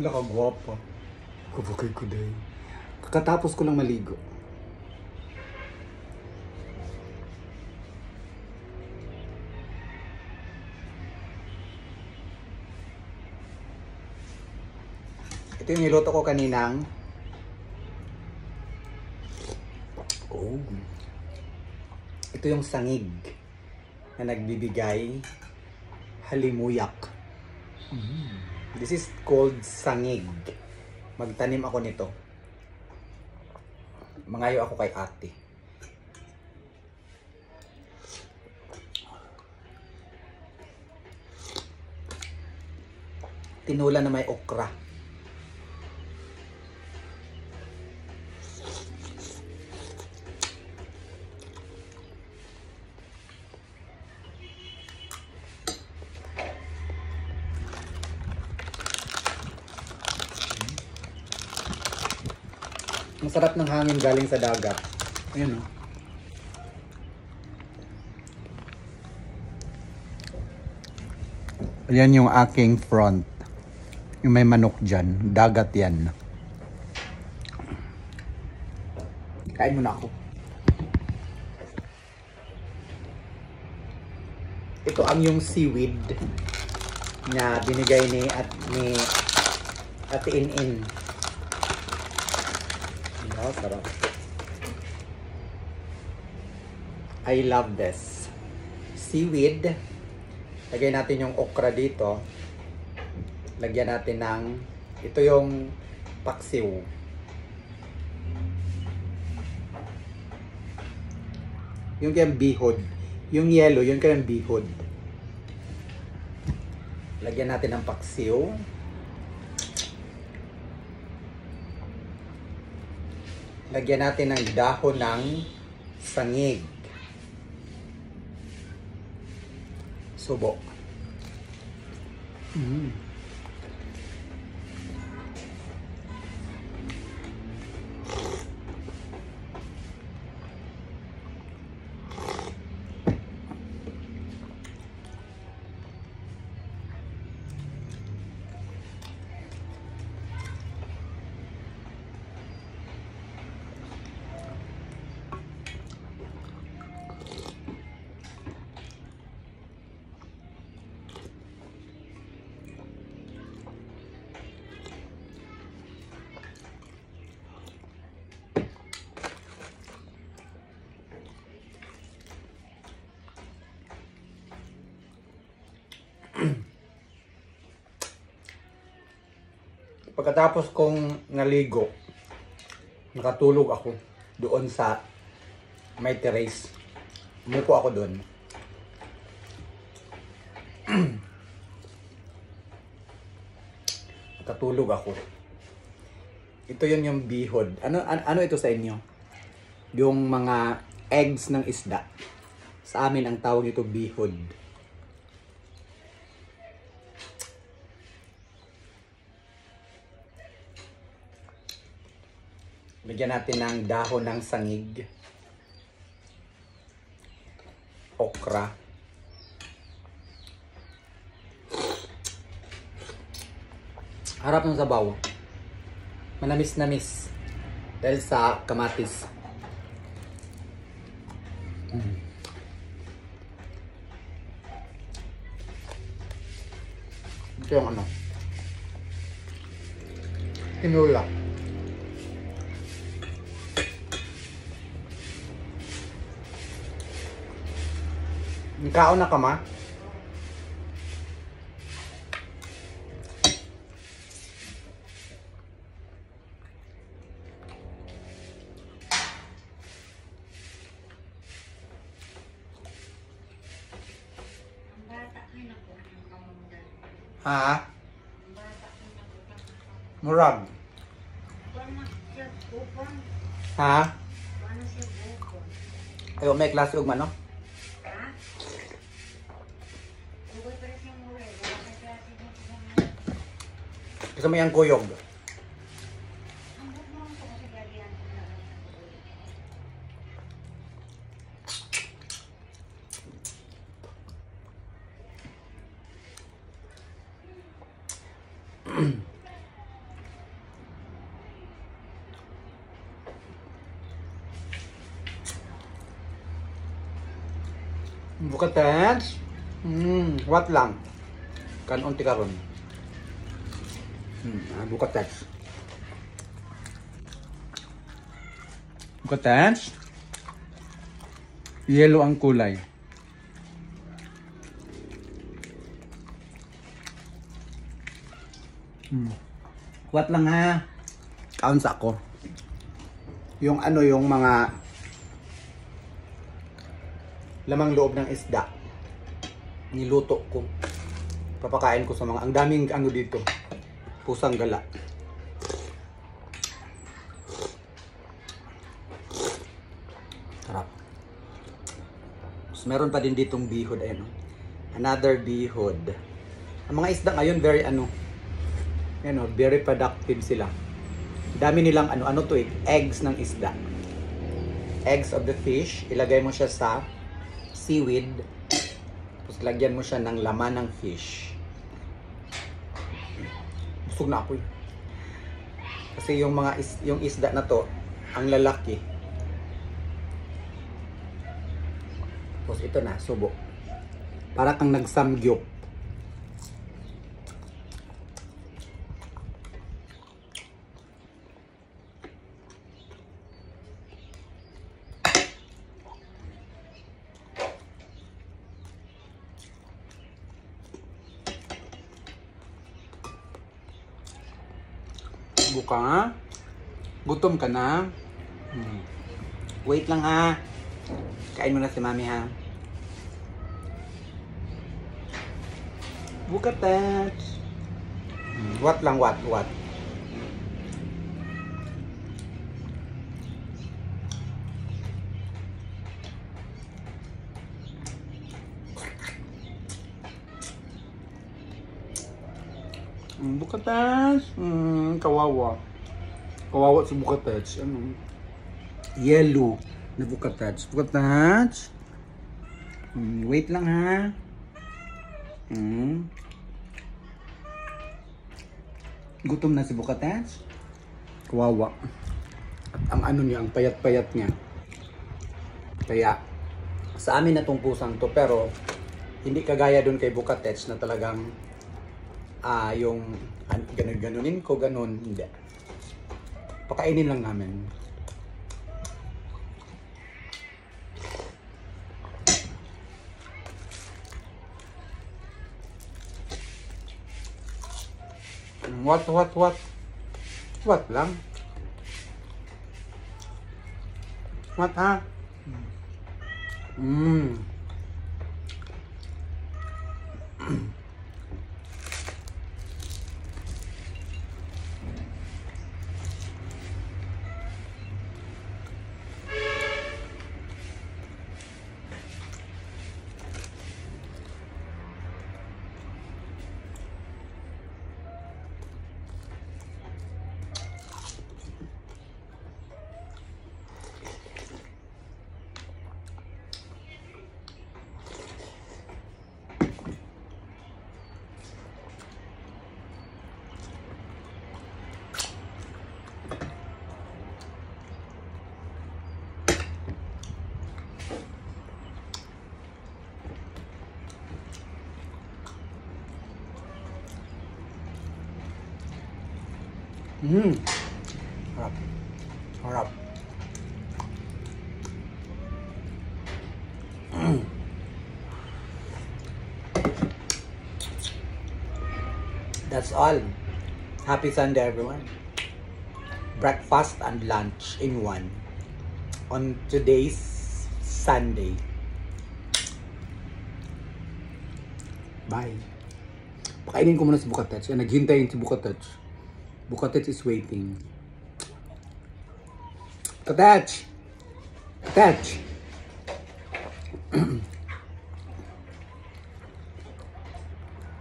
Nakagwapa. Kabukay ko day. Kakatapos ko lang maligo. Ito yung niluto ko kaninang. Oh. Ito yung sangig na nagbibigay halimuyak. This is called sangig. Magtanim ako nito. Mangayo ako kay ate. Tinula na may okra. Masarap ng hangin galing sa dagat. Ayan o. Ayan yung aking front. Yung may manok dyan. Dagat yan. Kain muna ako. Ito ang yung seaweed na binigay ni Ate In-In. Oh, sarap. I love this. Seaweed. Lagyan natin yung okra dito. Lagyan natin ng, ito yung paksiw. Yung kayang bihod. Yung yellow, yung kayang bihod. Lagyan natin ng paksiw. Lagyan natin ng dahon ng sangig. Subo. Pagkatapos kong naligo, nakatulog ako doon sa may terrace. Umupo ako doon. Nakatulog ako. Ito yun yung bihod. Ano ito sa inyo? Yung mga eggs ng isda. Sa amin ang tawag ito bihod. Lagyan natin ng dahon ng sangig. Okra. Harap ng sabaw. Manamis-namis. Dahil sa kamatis. Ito yung ano. Tinula. Kaon na ka ma? Ha? Murag. Ha? Ayo may klase og manok. Gusto mo yung kuyog? Bukatats. What lang? Kanon ti karon. Bukatats. Bukatats. Yellow ang kulay. What lang ha? Kaunsa ako. Yung ano, yung mga lamang loob ng isda. Niluto ko. Papakain ko sa mga, ang daming ano dito. Pusang gala. Sarap. So, meron pa din ditong bihod. Ayan, another bihod. Ang mga isda ngayon very very productive sila. Dami nilang ano to eggs ng isda. Eggs of the fish, ilagay mo siya sa seaweed. Tapos lagyan mo siya ng laman ng fish. Busog na ako Kasi yung yung isda na to, ang lalaki. Tapos ito na, subo. Para kang nagsamgyup. Buka nga. Gutom ka na. Wait lang ha. Kain mo na si mami ha. Bukatats. What lang, what? Bukatats. Kawawa. Kawawa sa bukatats. Ano? Yellow na bukatats. Bukatats. Wait lang ha. Gutom na si bukatats. Kawawa. At ang ano niya, ang payat-payat niya. Kaya, sa amin na tong pusang to, pero hindi kagaya dun kay bukatats na talagang yung ganunin ko, ganun, hindi. Pakainin lang namin. What lang? What ha? Harap. Harap. That's all. Happy Sunday, everyone. Breakfast and lunch in one. On today's Sunday. Bye. Pakainin ko muna si Bukatats. Naghintay si Bukatats. Bukatats is waiting. Bukatats! Bukatats!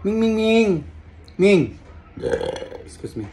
Ming! Ming! Excuse me.